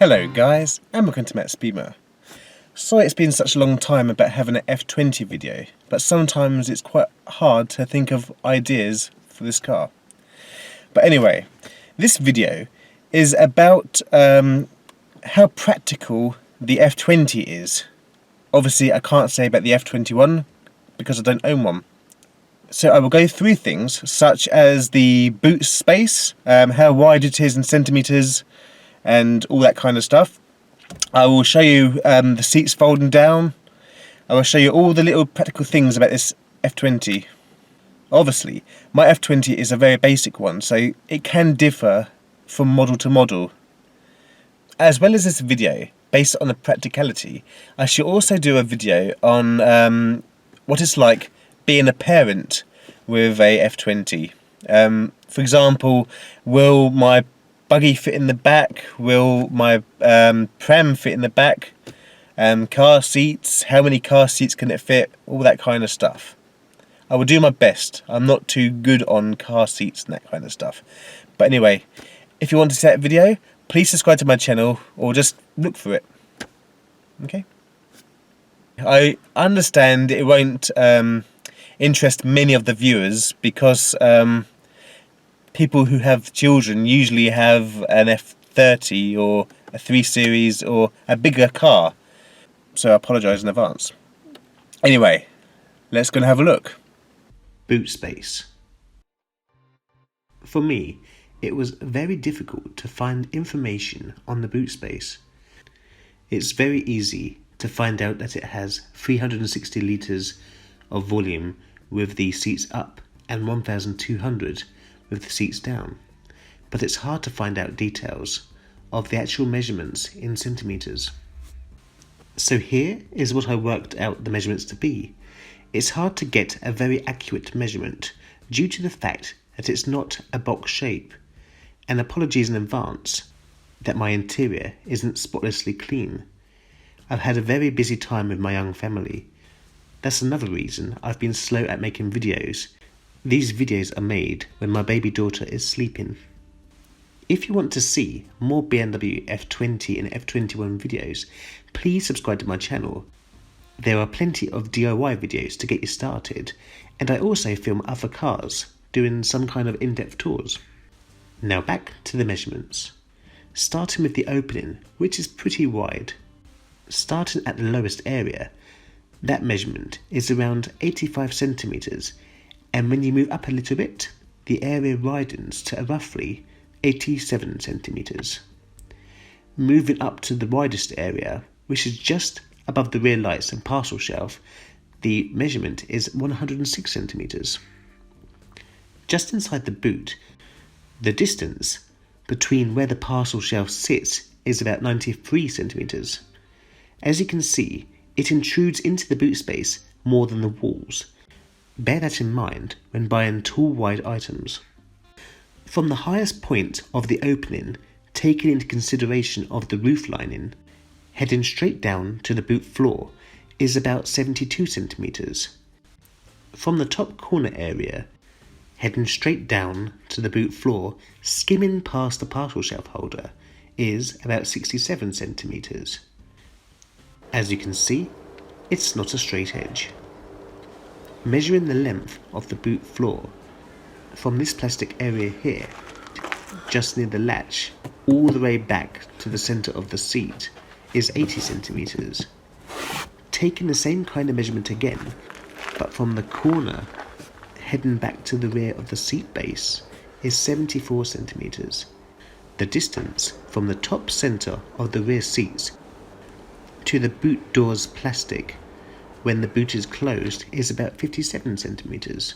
Hello guys, and welcome to mattsbeamer. Sorry it's been such a long time about having an F20 video, but sometimes it's quite hard to think of ideas for this car. But anyway, this video is about how practical the F20 is. Obviously I can't say about the F21 because I don't own one. So I will go through things such as the boot space, how wide it is in centimetres, and all that kind of stuff. I will show you the seats folding down. I will show you all the little practical things about this F20. Obviously, my F20 is a very basic one, so it can differ from model to model. As well as this video, based on the practicality, I shall also do a video on what it's like being a parent with a F20. For example, will my buggy fit in the back? Will my pram fit in the back? Car seats, how many car seats can it fit? All that kind of stuff. I will do my best. I'm not too good on car seats and that kind of stuff. But anyway, if you want to see that video, please subscribe to my channel or just look for it. Okay? I understand it won't interest many of the viewers because people who have children usually have an F30 or a 3 Series or a bigger car, so I apologise in advance. Anyway, let's go and have a look. Boot space. For me, it was very difficult to find information on the boot space. It's very easy to find out that it has 360 litres of volume with the seats up and 1200 with the seats down, but it's hard to find out details of the actual measurements in centimetres. So here is what I worked out the measurements to be. It's hard to get a very accurate measurement due to the fact that it's not a box shape, and apologies in advance that my interior isn't spotlessly clean. I've had a very busy time with my young family. That's another reason I've been slow at making videos. These videos are made when my baby daughter is sleeping. If you want to see more BMW F20 and F21 videos, please subscribe to my channel. There are plenty of DIY videos to get you started, and I also film other cars, doing some kind of in-depth tours. Now back to the measurements. Starting with the opening, which is pretty wide. Starting at the lowest area, that measurement is around 85 centimetres, and when you move up a little bit, the area widens to roughly 87 centimetres. Moving up to the widest area, which is just above the rear lights and parcel shelf, the measurement is 106 centimetres. Just inside the boot, the distance between where the parcel shelf sits is about 93 centimetres. As you can see, it intrudes into the boot space more than the walls. Bear that in mind when buying tall wide items. From the highest point of the opening, taking into consideration of the roof lining, heading straight down to the boot floor is about 72 centimetres. From the top corner area, heading straight down to the boot floor, skimming past the parcel shelf holder, is about 67 centimetres. As you can see, it's not a straight edge. Measuring the length of the boot floor from this plastic area here, just near the latch, all the way back to the centre of the seat is 80 centimetres. Taking the same kind of measurement again, but from the corner heading back to the rear of the seat base is 74 centimetres. The distance from the top centre of the rear seats to the boot door's plastic when the boot is closed is about 57 centimetres.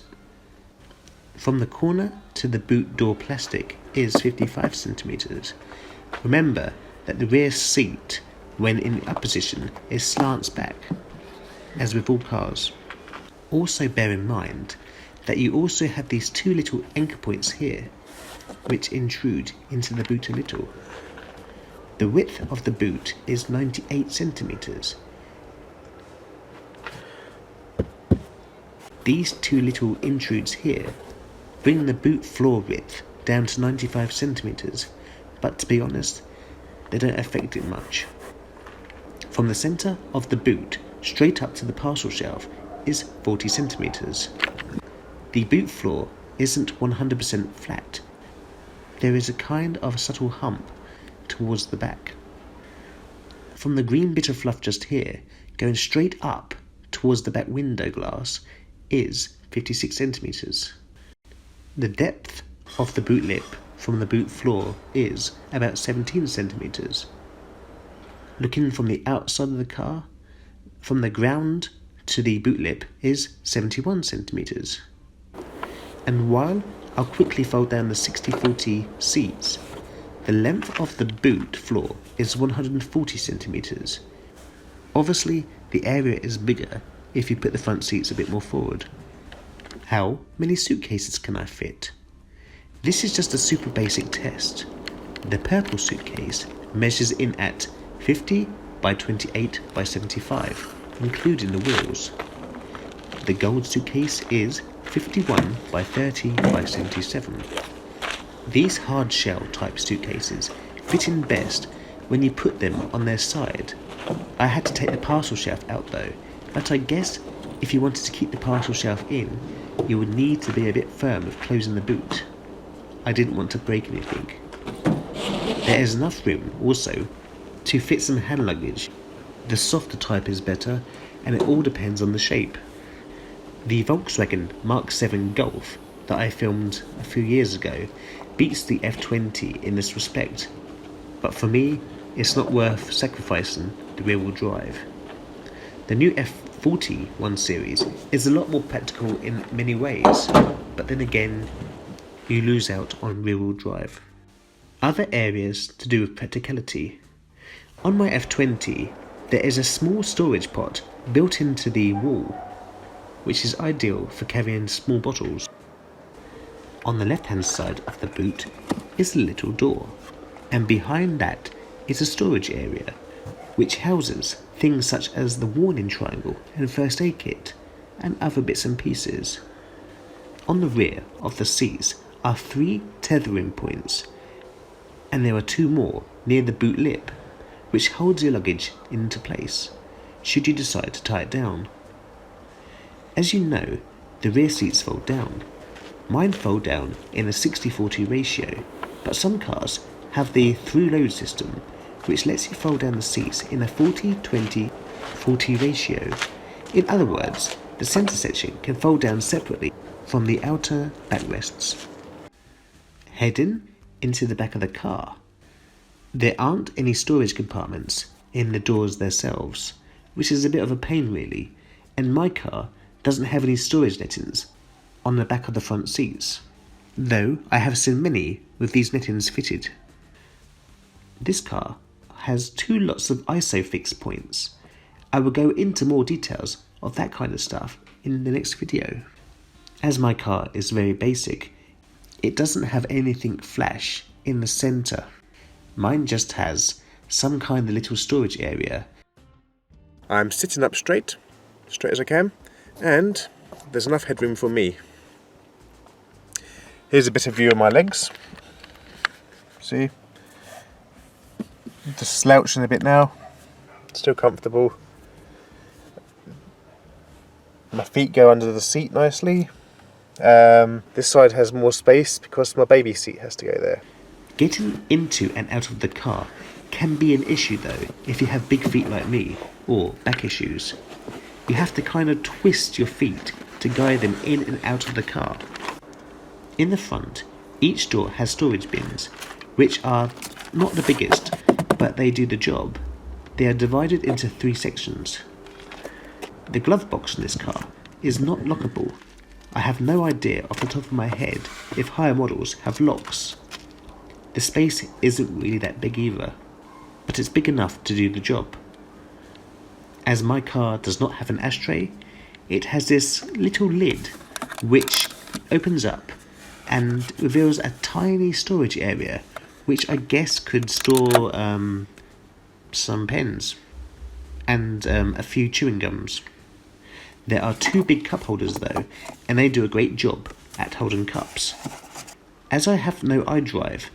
From the corner to the boot door plastic is 55 centimetres. Remember that the rear seat, when in the up position, is slants back, as with all cars. Also bear in mind that you also have these two little anchor points here, which intrude into the boot a little. The width of the boot is 98 centimetres. These two little intrudes here bring the boot floor width down to 95 centimetres, but to be honest, they don't affect it much. From the centre of the boot straight up to the parcel shelf is 40 centimetres. The boot floor isn't 100% flat. There is a kind of subtle hump towards the back. From the green bit of fluff just here, going straight up towards the back window glass is 56 centimetres. The depth of the boot lip from the boot floor is about 17 centimetres. Looking from the outside of the car, from the ground to the boot lip is 71 centimetres. And while I'll quickly fold down the 60/40 seats, the length of the boot floor is 140 centimetres. Obviously, the area is bigger if you put the front seats a bit more forward. How many suitcases can I fit? This is just a super basic test. The purple suitcase measures in at 50 by 28 by 75, including the wheels. The gold suitcase is 51 by 30 by 77. These hard shell type suitcases fit in best when you put them on their side. I had to take the parcel shelf out though, but I guess if you wanted to keep the parcel shelf in, you would need to be a bit firm with closing the boot. I didn't want to break anything. There is enough room also to fit some hand luggage. The softer type is better, and it all depends on the shape. The Volkswagen Mark 7 Golf that I filmed a few years ago beats the F20 in this respect, but for me it's not worth sacrificing the rear wheel drive. The new F21 series is a lot more practical in many ways, but then again you lose out on rear wheel drive. Other areas to do with practicality. On my F20 there is a small storage pot built into the wall, which is ideal for carrying small bottles. On the left hand side of the boot is a little door, and behind that is a storage area which houses things such as the warning triangle and first aid kit and other bits and pieces. On the rear of the seats are 3 tethering points, and there are 2 more near the boot lip, which holds your luggage into place should you decide to tie it down. As you know, the rear seats fold down. Mine fold down in a 60/40 ratio, but some cars have the through load system, which lets you fold down the seats in a 40/20/40 ratio. In other words, the centre section can fold down separately from the outer backrests. Heading into the back of the car, there aren't any storage compartments in the doors themselves, which is a bit of a pain really, and my car doesn't have any storage nettings on the back of the front seats, though I have seen many with these nettings fitted. This car has 2 lots of ISOFIX points. I will go into more details of that kind of stuff in the next video. As my car is very basic, it doesn't have anything flash in the centre. Mine just has some kind of little storage area. I'm sitting up straight as I can, and there's enough headroom for me. Here's a bit of view of my legs. See? Just slouching a bit now. Still comfortable. My feet go under the seat nicely. This side has more space because my baby seat has to go there. Getting into and out of the car can be an issue though if you have big feet like me or back issues. You have to kind of twist your feet to guide them in and out of the car. In the front, each door has storage bins, which are not the biggest, but they do the job. They are divided into 3 sections. The glove box in this car is not lockable. I have no idea off the top of my head if higher models have locks. The space isn't really that big either, but it's big enough to do the job. As my car does not have an ashtray, it has this little lid which opens up and reveals a tiny storage area which I guess could store some pens and a few chewing gums. There are 2 big cup holders though, and they do a great job at holding cups. As I have no iDrive,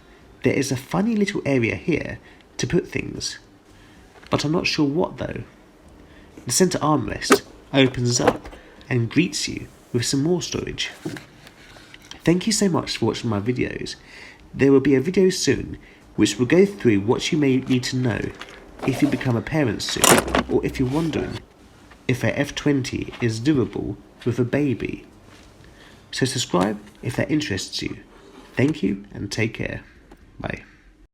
there is a funny little area here to put things, but I'm not sure what though. The centre armrest opens up and greets you with some more storage. Thank you so much for watching my videos. There will be a video soon which will go through what you may need to know if you become a parent soon, or if you're wondering if a F20 is doable with a baby. So subscribe if that interests you. Thank you and take care. Bye.